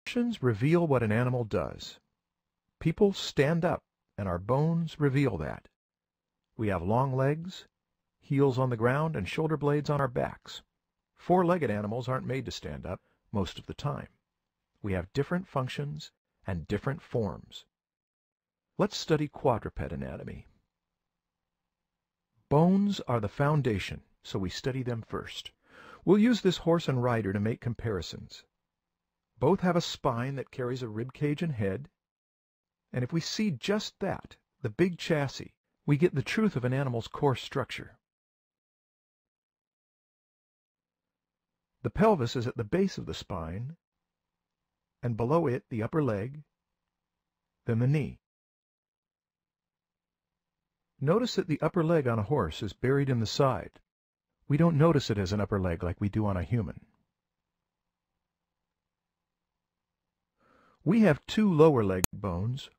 Positions reveal what an animal does. People stand up, and our bones reveal that. We have long legs, heels on the ground, and shoulder blades on our backs. Four-legged animals aren't made to stand up most of the time. We have different functions and different forms. Let's study quadruped anatomy. Bones are the foundation, so we study them first. We'll use this horse and rider to make comparisons. Both have a spine that carries a rib cage and head, and if we see just that, the big chassis, we get the truth of an animal's core structure. The pelvis is at the base of the spine, and below it the upper leg, then the knee. Notice that the upper leg on a horse is buried in the side. We don't notice it as an upper leg like we do on a human. We have two lower leg bones.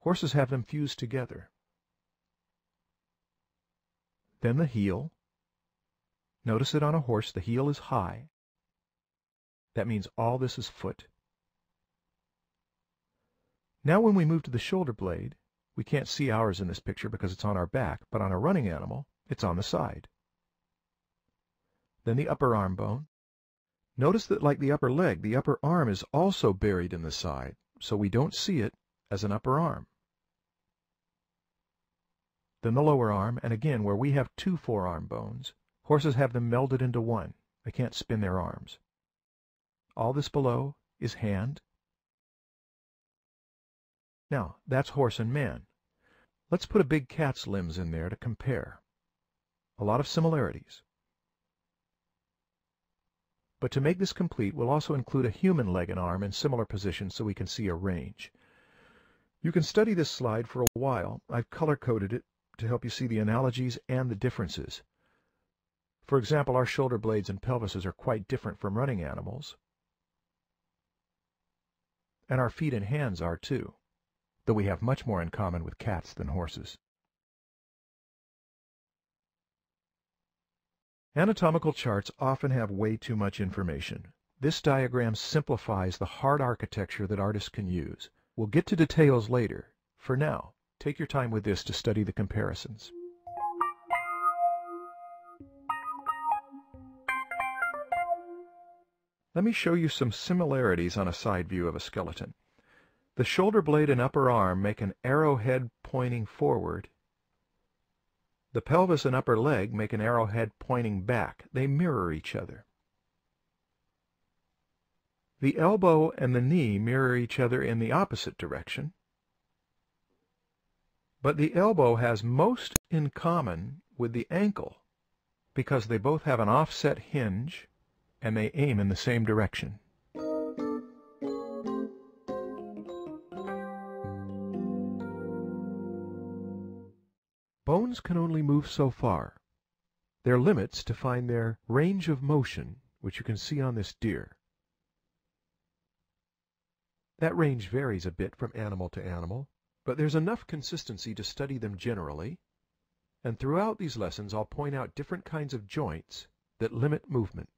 Horses have them fused together. Then the heel. Notice that on a horse the heel is high. That means all this is foot. Now when we move to the shoulder blade, we can't see ours in this picture because it's on our back, but on a running animal, it's on the side. Then the upper arm bone. Notice that like the upper leg, the upper arm is also buried in the side, so we don't see it as an upper arm. Then the lower arm, and again where we have two forearm bones, horses have them melded into one. They can't spin their arms. All this below is hand. Now, that's horse and man. Let's put a big cat's limbs in there to compare. A lot of similarities. But to make this complete, we'll also include a human leg and arm in similar positions so we can see a range. You can study this slide for a while. I've color-coded it to help you see the analogies and the differences. For example, our shoulder blades and pelvises are quite different from running animals. And our feet and hands are too, though we have much more in common with cats than horses. Anatomical charts often have way too much information. This diagram simplifies the hard architecture that artists can use. We'll get to details later. For now, take your time with this to study the comparisons. Let me show you some similarities on a side view of a skeleton. The shoulder blade and upper arm make an arrowhead pointing forward. The pelvis and upper leg make an arrowhead pointing back. They mirror each other. The elbow and the knee mirror each other in the opposite direction. But the elbow has most in common with the ankle because they both have an offset hinge and they aim in the same direction. Bones can only move so far. There are limits to find their range of motion, which you can see on this deer. That range varies a bit from animal to animal, but there's enough consistency to study them generally, and throughout these lessons I'll point out different kinds of joints that limit movement.